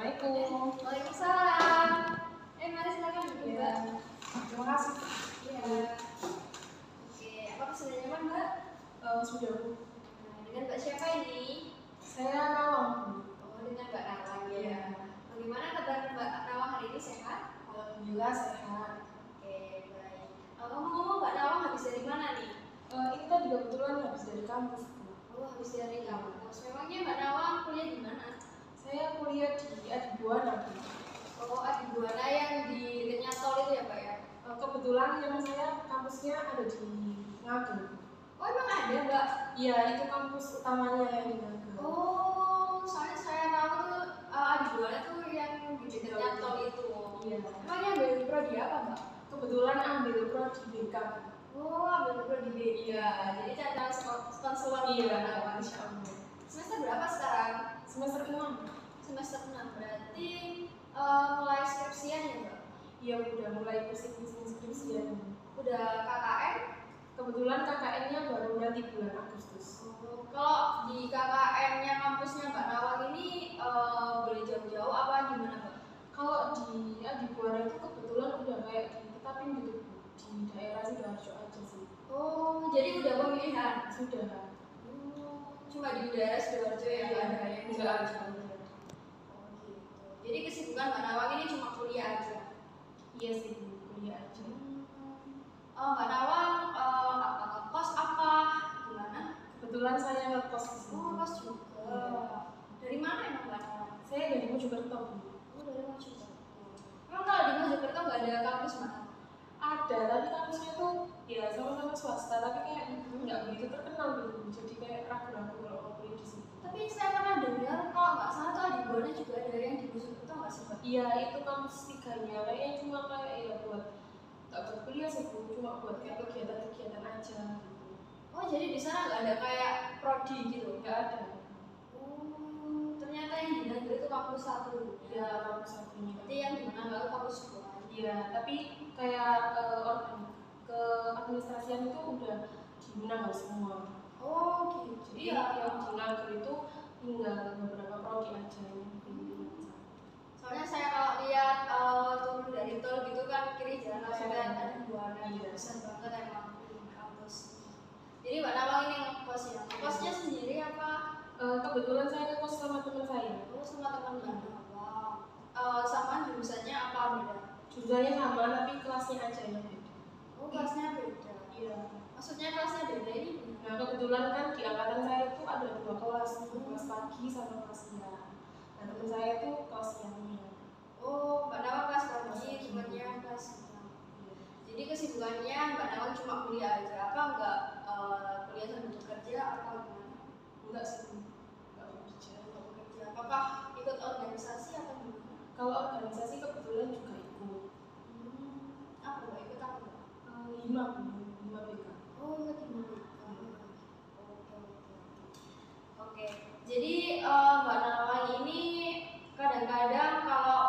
Assalamualaikum. Waalaikumsalam. Mari silakan duduk, Ya, Mbak. terima kasih. Iya. Oke, apa sudah nyaman, Mbak? Sudah Bu. Nah, dengan Mbak siapa ini? Saya Nawang Bu. Oh, dengan Mbak Nawang ya. Iya. Bagaimana kabar Mbak Nawang hari ini, sehat? Alhamdulillah sehat. Oke, baik. Ngomong-ngomong, Mbak Nawang habis dari mana nih? Ini tadi kebetulan habis dari kampus Bu. Oh, habis dari kampus. Memangnya Mbak Nawang kuliah di mana? Saya kuliah di Adibuana Bu. Oh, Adibuana yang di dekatnya tol itu ya, Mbak ya? Kebetulan yang saya kampusnya ada di Ngagel. Oh, emang ada, Mbak? Iya, itu kampus utamanya yang di Ngagel. Oh, soalnya saya tahu tuh Adibuana tuh yang di dekatnya tol itu. Iya. Emangnya ambil prodi apa, Mbak? Kebetulan ambil prodi BK. Oh, ambil prodi BK. Jadi cara sponsor Iya, Mbak Nawang. insya Allah. Semester berapa sekarang? Semester 6. Semester 6. Berarti mulai skripsian ya, Mbak? Iya, udah mulai skripsian. Udah KKN? Kebetulan KKN-nya baru nanti bulan Agustus. Oh, kalau di KKN-nya kampusnya Mbak Nawang ini boleh jauh-jauh apa gimana, Mbak? Kalau di Adibuana itu kebetulan udah kayak ditetapin gitu Bu. Di daerah Sidoarjo aja sih. Oh, jadi udah pemilihan? Sudah. Cuma di daerah Sidoarjo ya, nggak ada yang di Enggak Sidoarjo. ada. Oh, gitu. Jadi kesibukan Mbak Nawang ini cuma kuliah aja? Iya sih Bu, kuliah aja. Mbak Nawang apa ngekos apa gimana? Kebetulan saya ngekos di sini. Oh, ngekos juga. Iya. Dari mana emang Mbak Nawang? Saya dari Mojokerto Bu. Oh, dari Mojokerto. Emang kalau di Mojokerto nggak ada kampus, Mbak? Ada, tapi kampusnya tuh ya sama-sama swasta, tapi kayak nggak begitu terkenal gitu Bu. Jadi kayak ragu-ragu kalau mau kuliah di sini. Tapi saya pernah dengar kalau nggak salah tuh Adibuana juga ada yang di Mojokerto nggak sih, Mbak? Iya, itu kampus tiganya. Kayaknya cuma kayak ya buat nggak buat kuliah sih Bu, cuma buat kayak kegiatan-kegiatan aja gitu. Oh, jadi di sana nggak ada kayak prodi gitu? Nggak ada. Oh, ternyata yang di Nagel itu kampus satu. Ya, kampus satunya. Berarti yang di mana nggak kampus dua. Iya, tapi kayak ke administrasian itu udah di Minangkabau semua. Oh, gitu. Jadi yang di Nagel itu tinggal beberapa prodi aja yang bimbingan. Soalnya saya kalau lihat turun dari tol gitu kan kiri jalan langsung lihat ada Buana. Iya. Besar banget emang kampus. Jadi Mbak Nawang ini ngekos ya? Ngekosnya sendiri apa? Kebetulan saya ngekos sama teman saya. Oh, sama teman-teman. Wow. Sama jurusannya apa beda? Jurusannya sama, tapi kelasnya aja yang beda. Oh, kelasnya beda. Iya. Maksudnya kelasnya beda ini? Nah, kebetulan kan di angkatan saya itu ada dua kelas, kelas pagi sama kelas siang. Nah, teman saya itu kelas siangnya. Oh, Mbak Nawang kelas pagi, temannya kelas siang. Jadi kesibukannya Mbak Nawang cuma kuliah aja, apa enggak kuliah sambil bekerja apa gimana? Enggak sih, enggak bekerja. Enggak bekerja. Apakah ikut organisasi atau gimana? Kalau organisasi kebetulan juga ikut. Apa Mbak ikut apa? 5 BK. Oh, ikut gimana? Oke. Jadi Mbak Nawang ini kadang-kadang kalau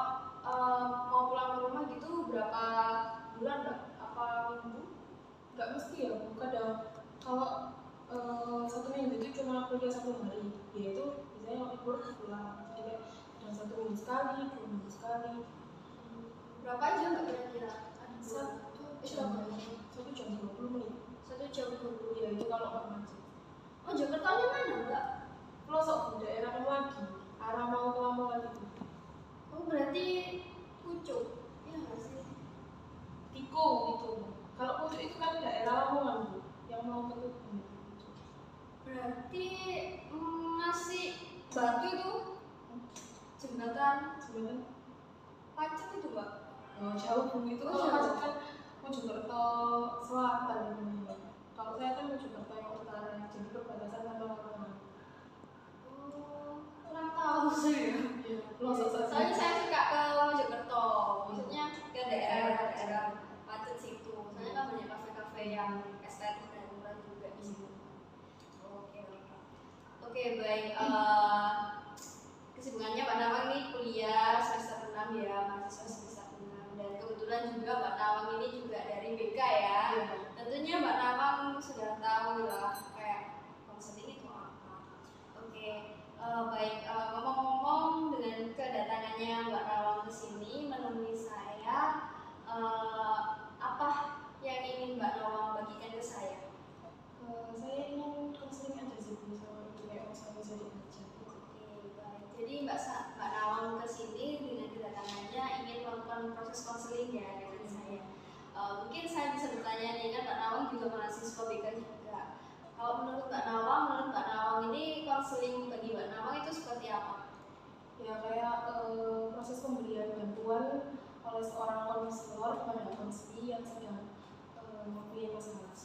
mau pulang ke rumah gitu berapa bulan Mbak? Apa minggu? Enggak mesti ya, Bu. Kadang kalau 1 minggu itu cuma kuliah 1 hari, yaitu biasanya libur pulang. Jadi kayak kadang 1 minggu sekali, 2 minggu sekali. Berapa jam Mbak kira-kira? 1 jam 20 menit. 1 jam 20. Ya itu kalau nggak macet. Oh, Jakartanya mana Mbak? Pelosok Bu, daerah lagi, arah mau ke Lamongan itu. Oh, berarti Pucuk. Iya nggak sih? Tikung itu. Kalau Pucuk itu kan daerah Lamongan Bu, yang mau ke Tuban. Berarti masih Batu itu jembatan Pacet itu Mbak? Oh, jauh Bu, itu kalau jauh. macet kan Mojokerto Selatan ini. Kalau saya kan Mojokerto yang utara, jadi perbatasan sama Lamongan. Oh, kurang tahu sih ya. Iya, pelosok saja. Soalnya saya suka ke Mojokerto, maksudnya ke daerah Pacet situ. Soalnya kan banyak kafe-kafe yang estetik dan murah juga di situ. Oke, baik. Kesibukannya Mbak Nawang ini kuliah semester 6 ya, mahasiswa semester 6. Dan kebetulan juga Mbak Nawang ini juga dari BK ya. Iya. Tentunya Mbak Nawang sudah tahu lah kayak konseling itu apa. Oke, baik. Ngomong-ngomong dengan kedatangannya Mbak Nawang ke sini dengan kedatangannya ingin melakukan proses konseling ya dengan saya. Mungkin saya bisa bertanya nih, kan Mbak Nawang juga mahasiswa BK juga. Kalau menurut Mbak Nawang ini konseling bagi Mbak Nawang itu seperti apa? Ya kayak proses pemberian bantuan oleh seorang konselor kepada konseli yang sedang mempunyai masalah.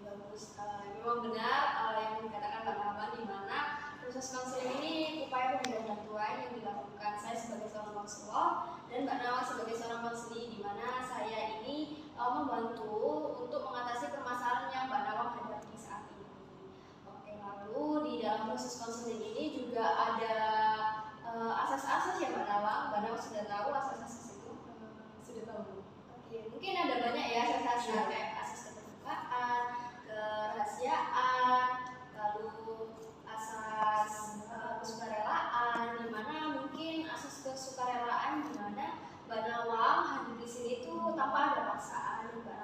Bagus. Memang benar yang dikatakan Mbak Nawang, di mana proses konseling ini upaya pemberian bantuan yang dilakukan saya sebagai seorang konselor dan Mbak Nawang sebagai seorang konseli, di mana saya ini membantu untuk mengatasi permasalahan yang Mbak Nawang hadapi saat ini. Oke, lalu di dalam proses konseling ini juga ada asas-asas ya Mbak Nawang. Mbak Nawang sudah tahu asas-asas itu? Sudah tahu. Oke, mungkin ada banyak ya asas-asas kayak asas keterbukaan, kerahasiaan, lalu asas kesukarelaan, di mana mungkin asas kesukarelaan di mana Mbak Nawang hadir di sini tuh tanpa ada paksaan. Mbak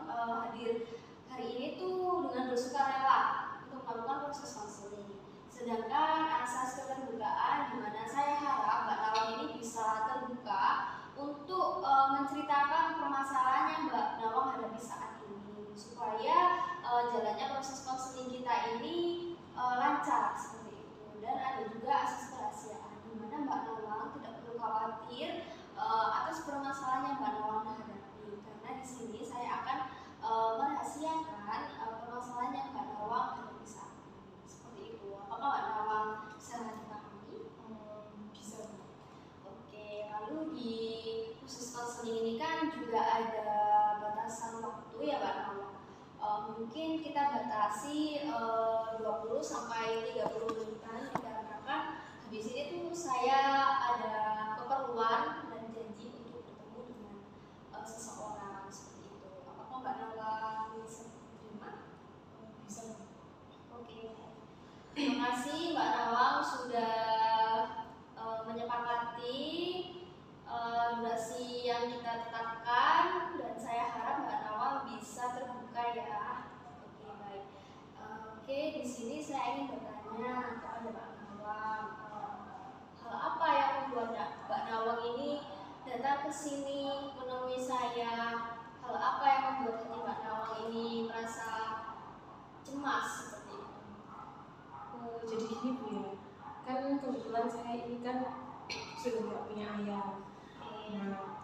Nawang hadir hari ini tuh dengan bersukarela untuk melakukan proses konseling. Sedangkan asas keterbukaan, di mana saya harap Mbak Nawang ini bisa terbuka untuk menceritakan permasalahan yang Mbak Nawang hadapi saat ini, supaya jalannya proses konseling kita ini lancar seperti itu. Dan ada juga asas kerahasiaan, di mana Mbak Nawang tidak perlu khawatir atas permasalahan yang Mbak Nawang hadapi, karena di sini saya akan merahasiakan permasalahan yang Mbak Nawang hadapi saat ini. Seperti itu. Apakah Mbak Nawang bisa dipahami? Bisa. Oke, lalu di proses konseling ini kan juga ada batasan waktu ya Mbak Nawang. Mungkin kita batasi 20 sampai 30 menitan, dikarenakan di sini tuh saya ada keperluan dan janji untuk bertemu dengan seseorang seperti itu. Apakah Mbak Nawang bisa terima? Bisa. Oke. Terima kasih Mbak Nawang sudah menyepakati durasi yang kita tetapkan, dan saya harap Mbak Nawang bisa terbuka ya. Oke, baik. Oke, di sini saya ingin bertanya kepada Mbak Nawang, hal apa yang membuat Mbak Nawang ini datang ke sini menemui saya? Hal apa yang membuat hati Mbak Nawang ini merasa cemas seperti itu? Jadi gini Bu ya, kan kebetulan saya ini kan sudah tidak punya ayah. Nah,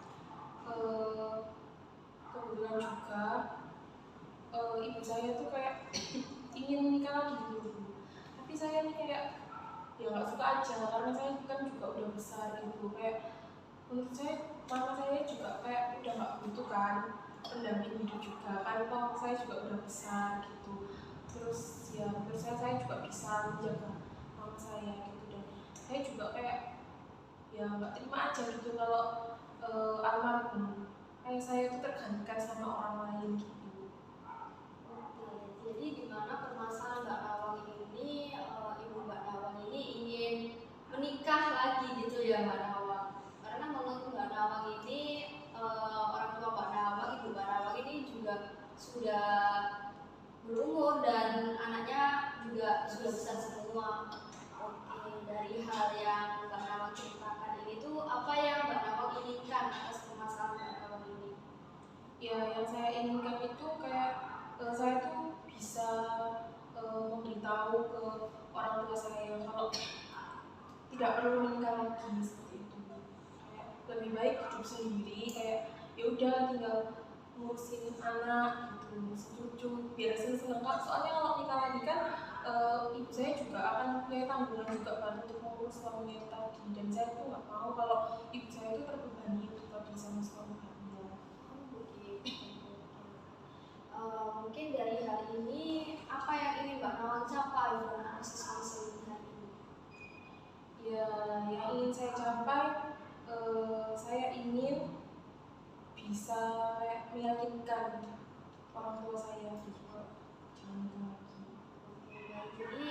kebetulan juga ibu saya tuh kayak ingin menikah lagi gitu Bu. Tapi saya ini kayak ya nggak suka aja, karena saya kan juga udah besar gitu. Kayak menurut saya mama saya juga kayak udah nggak butuh kan pendamping hidup juga, kan toh saya juga udah besar gitu. Terus ya menurut saya juga bisa menjaga mama saya gitu, dan saya juga kayak ya nggak terima aja gitu kalau almarhum kayak saya itu tergantikan sama orang lain gitu. Oke, jadi gimana permasalahan Mbak Nawang ini, ibu Mbak Nawang ini ingin menikah lagi gitu ya Mbak Nawang? Karena menurut Mbak Nawang ini orang tua Mbak Nawang, ibu Mbak Nawang ini juga sudah berumur dan anaknya juga sudah besar semua. Oke, dari hal yang Mbak Nawang ceritakan ini tuh apa yang Mbak Nawang inginkan atas permasalahan Mbak Nawang ini? Ya yang saya inginkan itu kayak saya tuh bisa memberitahu ke orang tua saya kalau tidak perlu menikah lagi seperti itu. Kayak lebih baik hidup sendiri, kayak ya udah tinggal ngurusin anak gitu, ngurusin cucu, biar seneng-seneng. Soalnya kalau nikah lagi kan ibu saya juga akan punya tanggungan juga kan untuk mengurus suaminya itu tadi, dan saya tuh nggak mau kalau ibu saya itu terbebani untuk tadi sama suaminya. Mungkin dari hal ini apa yang ingin Mbak Nawang capai dalam proses konseling hari ini? Ya, yang ingin saya capai, saya ingin bisa meyakinkan orang tua saya juga jangan lagi. Jadi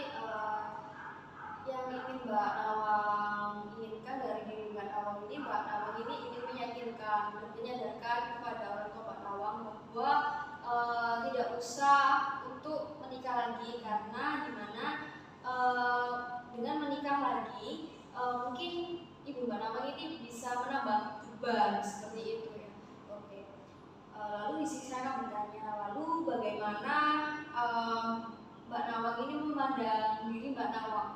yang ingin Mbak Nawang inginkan dari diri Mbak Nawang ini, Mbak Nawang ini ingin meyakinkan dan menyadarkan kepada orang tua Mbak Nawang bahwa tidak usah untuk menikah lagi, karena dimana dengan menikah lagi mungkin Ibu Mbak Nawang ini bisa menambah beban seperti itu ya. Oke. Lalu di sini saya akan bertanya, lalu bagaimana Mbak Nawang ini memandang diri Mbak Nawang?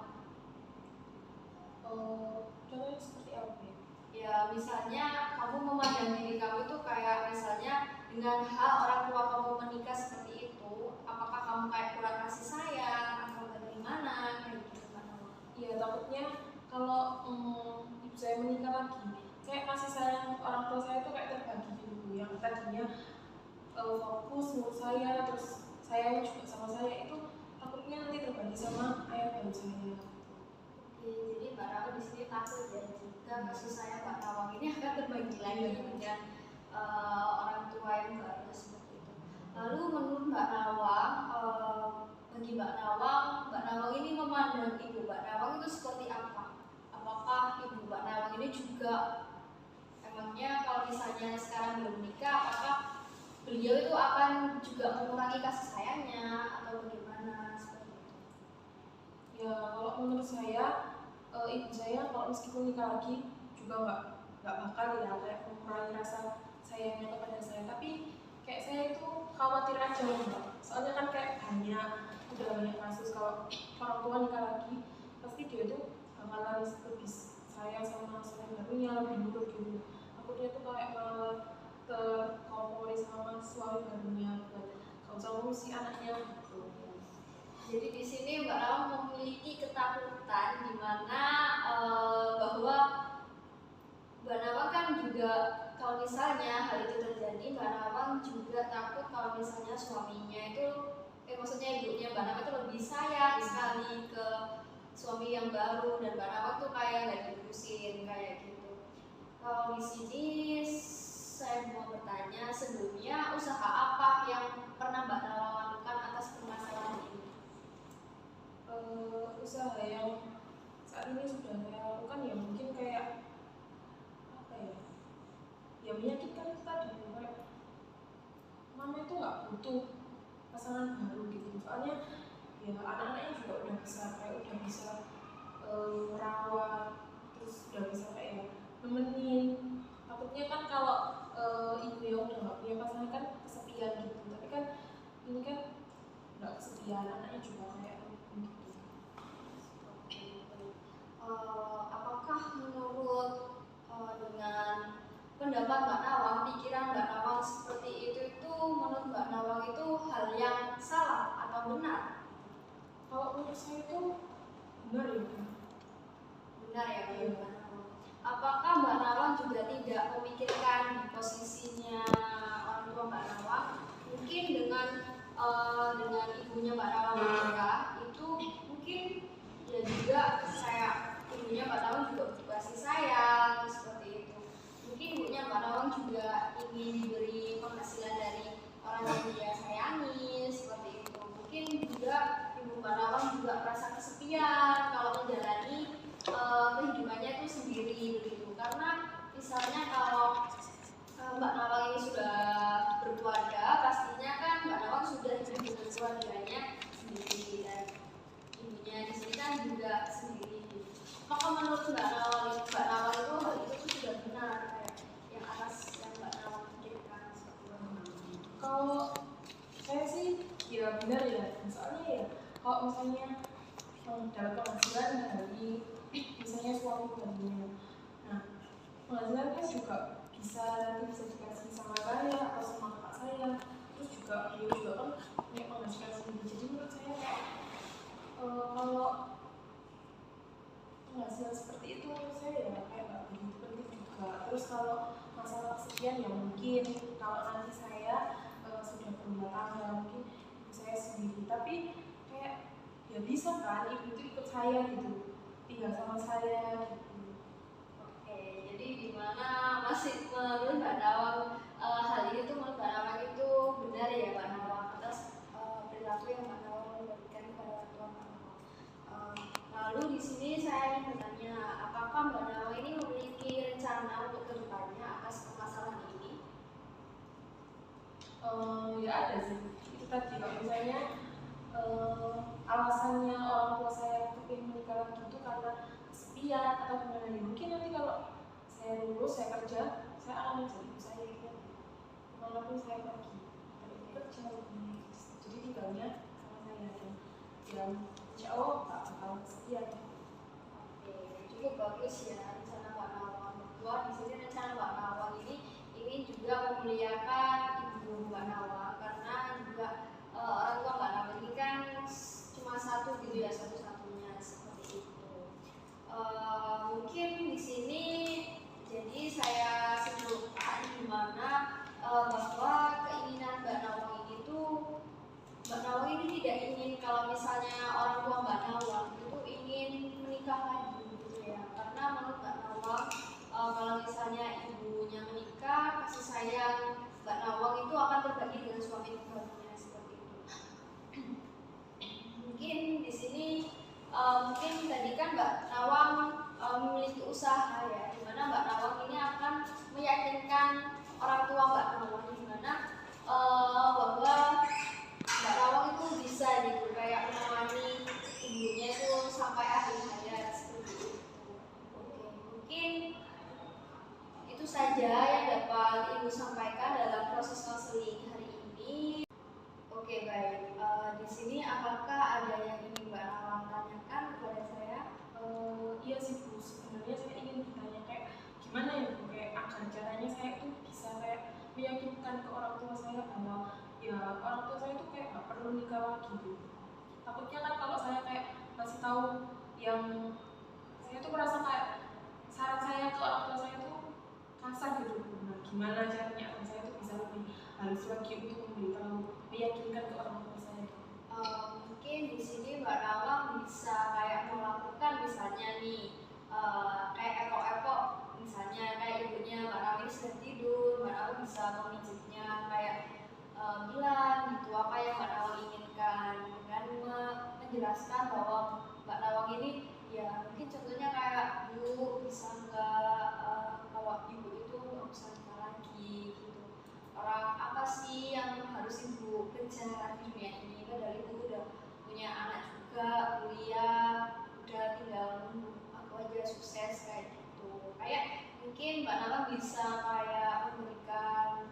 Contohnya seperti apa ya? Ya misalnya kamu memandang diri kamu itu kayak misalnya dengan hal orang tua kamu menikah seperti itu, apakah kamu kayak kurang kasih sayang atau bagaimana kayak gitu Mbak Nawang? Iya, takutnya kalau ibu saya menikah lagi, kayak kasih sayang orang tua saya tuh kayak terbagi gitu. Yang tadinya fokus ngurus saya, terus saya juga sama saya, itu takutnya nanti terbagi sama ayah baru saya. Oke, jadi Mbak Nawang di sini takut ya jika kasih sayang Mbak Nawang ini akan terbagi lagi dengan orang tua yang baru seperti itu. Lalu menurut Mbak Nawang, bagi Mbak Nawang ini memandang ibu Mbak Nawang itu seperti apa? Apakah ibu Mbak Nawang ini juga emangnya kalau misalnya sekarang belum menikah, apakah beliau itu akan juga mengurangi kasih sayangnya atau bagaimana seperti itu? Ya kalau menurut saya ibu saya kalau meskipun nikah lagi juga nggak bakal ya kayak mengurangi rasa sayangnya kepada saya, tapi kayak saya itu khawatir aja Mbak. Soalnya kan kayak udah banyak kasus kalau orang tua nikah lagi pasti dia tuh bakalan lebih sayang sama suami barunya, lebih nurut gitu. Aku dia tuh kayak malah terkompori sama suami barunya buat gak usah ngurusi anaknya gitu. Jadi di sini Mbak Nawang memiliki ketakutan di mana bahwa Mbak Nawang kan juga kalau misalnya hal itu terjadi, Mbak Nawang juga takut kalau misalnya suaminya itu, maksudnya ibunya Mbak Nawang itu lebih sayang sekali ke suami yang baru dan Mbak Nawang tuh kayak nggak diurusin kayak gitu. Kalau di sini saya mau bertanya sebelumnya usaha apa yang pernah Mbak Nawang lakukan atas permasalahan ini? Usaha yang saat ini sudah saya lakukan ya mungkin kayak apa ya menyakitkan itu tadi kayak mama itu nggak butuh pasangan baru gitu, soalnya ya anak-anaknya juga udah besar, kayak udah bisa merawat, terus udah bisa kayak nemenin. Takutnya kan kalau ibu yang udah nggak punya pasangan kan kesepian gitu, tapi kan ini kan nggak kesepian, anaknya juga kayak gitu. Apakah menurut dengan pendapat Mbak Nawang, pikiran Mbak Nawang seperti itu menurut Mbak Nawang itu hal yang salah atau benar? Kalau menurut saya itu benar ya. Benar ya Mbak Nawang. Apakah Mbak Nawang juga tidak memikirkan di posisinya orang tua Mbak Nawang? Mungkin dengan ibunya Mbak Nawang menikah itu mungkin ya juga saya ibunya Mbak Nawang juga kasih sayang seperti itu. Mungkin ibunya Mbak Nawang juga ingin diberi penghasilan dari orang yang dia sayangi seperti itu. Mungkin juga ibu Mbak Nawang juga merasa kesepian kalau menjalani kehidupannya itu sendiri begitu. Karena misalnya kalau Mbak Nawang ini sudah berkeluarga, pastinya kan Mbak Nawang sudah hidup dengan keluarganya sendiri dan ibunya di sini kan juga sendiri. Maka menurut Mbak Nawang itu hal itu sudah benar kayak yang atas yang Mbak Nawang pikirkan seperti itu. Kalau saya sih ya benar ya, soalnya ya kalau misalnya dapat penghasilan dari misalnya suami barunya, nah penghasilan kan juga bisa dikasih sama saya atau sama kakak saya, terus juga dia juga kan punya penghasilan sendiri. Jadi menurut saya kayak kalau penghasilan seperti itu menurut saya ya kayak nggak begitu penting juga. Terus kalau masalah kesepian ya mungkin kalau nanti saya sudah berumah tangga mungkin ibu saya sendiri, tapi kayak ya bisa kan ibu itu ikut saya gitu, tinggal sama saya gitu. Oke, jadi gimana masih menurut Mbak Nawang hal ini tuh menurut Mbak Nawang itu benar ya Mbak Nawang atas perilaku yang Mbak Nawang berikan kepada orang tua Mbak Nawang. Lalu di sini saya ingin bertanya, apakah Mbak Nawang ini memiliki rencana untuk kedepannya atas permasalahan ini? Ya ada sih, itu tadi kalau misalnya alasannya orang tua saya kepingin menikah lagi itu karena kesepian kesepian atau gimana ya. Mungkin nanti kalau saya lulus, saya kerja, saya akan menjadi ibu saya gitu. Walaupun saya pergi kerja, jadi tinggalnya sama saya dan insya Allah tak bakal kesepian. Oke, cukup bagus ya rencana Mbak Nawang. Bahwa di sini rencana Mbak Nawang ini ingin juga memuliakan ibu Mbak Nawang karena juga orang tua Mbak Nawang ini kan cuma satu gitu ya, satu-satunya seperti itu. Mungkin di sini jadi saya simpulkan di mana bahwa keinginan Mbak Nawang ini tuh Mbak Nawang ini tidak ingin kalau misalnya orang tua Mbak Nawang itu ingin menikah lagi gitu ya, karena menurut Mbak Nawang kalau misalnya ibunya menikah, kasih sayang Mbak Nawang itu akan terbagi dengan suami barunya seperti itu. Mungkin di sini mungkin tadi kan Mbak Nawang memiliki usaha ya, dimana Mbak Nawang ini akan meyakinkan orang tua Mbak Nawang dimana bahwa Mbak Nawang itu bisa gitu kayak menemani ibunya itu sampai akhir hayat seperti itu. Oke, mungkin itu saja yang dapat Ibu sampaikan dalam proses konseling hari ini. Oke, baik. Di sini apakah ada yang ingin Mbak Nawang tanyakan kepada saya? Iya sih Bu, sebenarnya saya ingin bertanya kayak gimana ya Bu, kayak agar caranya saya itu bisa kayak meyakinkan ke orang tua saya bahwa ya orang tua saya itu kayak gak perlu nikah lagi gitu. Takutnya kan kalau saya kayak kasih tahu yang saya tuh merasa kayak saran saya ke orang tua saya tuh kasar gitu Bu. Nah, gimana caranya agar saya tuh bisa lebih halus lagi untuk memberitahu meyakinkan ke orang tua saya? Mungkin di sini Mbak Nawang bisa kayak melakukan misalnya nih kayak eko-eko, misalnya kayak ibunya Mbak Nawang ini sedang tidur, Mbak Nawang bisa memijitnya kayak bilang gitu apa yang Mbak Nawang inginkan dengan menjelaskan bahwa Mbak Nawang ini ya mungkin contohnya kayak Bu bisa nggak kalau ibu itu nggak usah nikah lagi gitu, orang apa sih yang harus ibu kejar di dunia ini, padahal ibu udah punya anak juga, kuliah, udah tinggal nunggu aku aja sukses kayak gitu. Kayak mungkin Mbak Nawang bisa kayak memberikan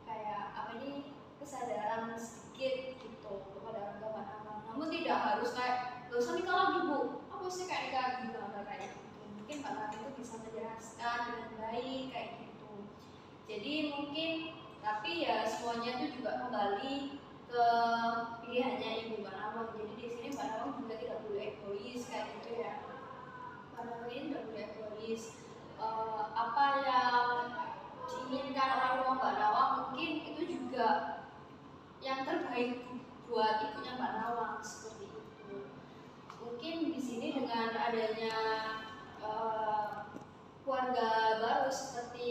kayak apa nih kesadaran sedikit gitu kepada orang tua Mbak Nawang. Namun tidak harus kayak gak usah nikah lagi Bu, apa sih kayak nikah lagi nggak kayak gitu. Mungkin Mbak Nawang itu bisa menjelaskan dengan baik kayak gitu. Jadi mungkin tapi ya semuanya itu juga kembali ke pilihannya Ibu Mbak Nawang. Jadi di sini Mbak Nawang juga tidak boleh egois kayak gitu ya. Mbak Nawang ini tidak boleh egois. Apa yang diinginkan orang tua Mbak Nawang mungkin itu juga yang terbaik buat ibunya Mbak Nawang seperti itu. Mungkin di sini dengan adanya keluarga baru seperti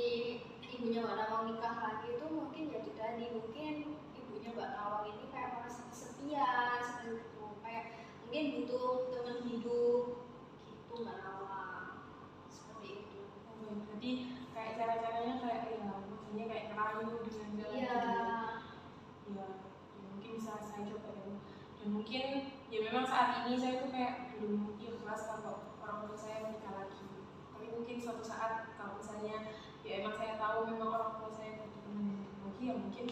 ibunya Mbak Nawang nikah lagi itu mungkin jadi tadi mungkin ibunya Mbak Nawang ini kayak merasa kesepian seperti itu, kayak mungkin butuh teman hidup gitu Mbak Nawang seperti itu. Jadi kayak cara-caranya kayak ya maksudnya kayak ngerayu dengan jalan Iya. Ya mungkin bisa saya coba ya. Dan mungkin ya memang saat ini saya tuh kayak belum ikhlas kalau orang tua saya menikah lagi. Tapi mungkin suatu saat kalau misalnya ya emang saya tahu memang orang tua saya butuh teman lagi ya mungkin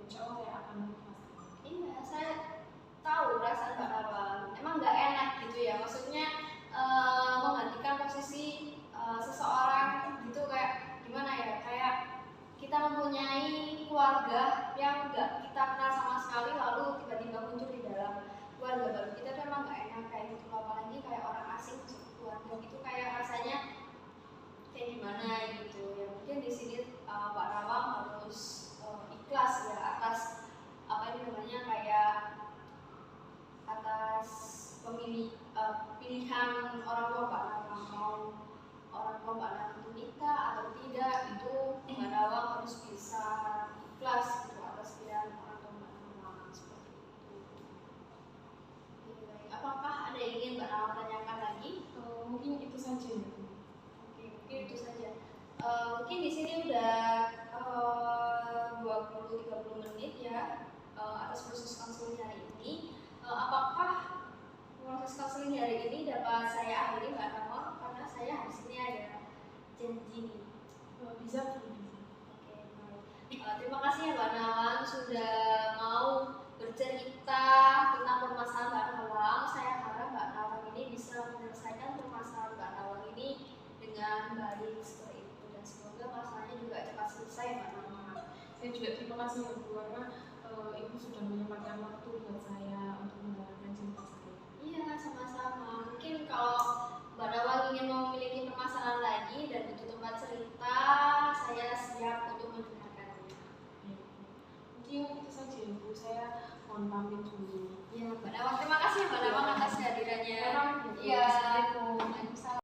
insya Allah saya akan ikhlas. Iya, saya tahu perasaan Mbak Nawang. Emang nggak enak gitu ya, maksudnya menggantikan posisi seseorang gitu kayak gimana ya, kayak kita mempunyai keluarga yang nggak kita kenal sama sekali lalu tiba-tiba muncul di dalam keluarga baru kita tuh emang nggak enak kayak gitu, apalagi kayak orang asing masuk ke keluarga gitu kayak rasanya kayak gimana gitu ya. Mungkin di sini Pak Nawang harus ikhlas ya atas apa ini namanya kayak atas pilihan orang tua Pak Nawang, mau orang tua Mbak Nawang itu nikah atau tidak, itu Mbak Nawang harus bisa ikhlas gitu atas pilihan orang tua Mbak Nawang seperti itu. Oke, baik. Apakah ada yang ingin Mbak Nawang tanyakan lagi? Mungkin itu saja ya. Oke, mungkin itu saja. Mungkin di sini udah 20-30 menit ya atas proses konseling hari ini. Apakah proses konseling hari ini dapat saya akhiri Mbak Nawang karena saya habis ini ada janji nih. Bisa tuh. Oke, baik. Terima kasih ya Mbak Nawang sudah mau bercerita tentang permasalahan Mbak Nawang. Saya harap Mbak Nawang ini bisa menyelesaikan permasalahan Mbak Nawang ini dengan baik seperti itu dan semoga masalahnya juga cepat selesai Mbak Nawang. Saya juga terima kasih ya Bu karena Ibu sudah menyempatkan waktu buat saya untuk mendengarkan cerita saya. Iya, sama-sama. Mungkin kalau Mbak Nawang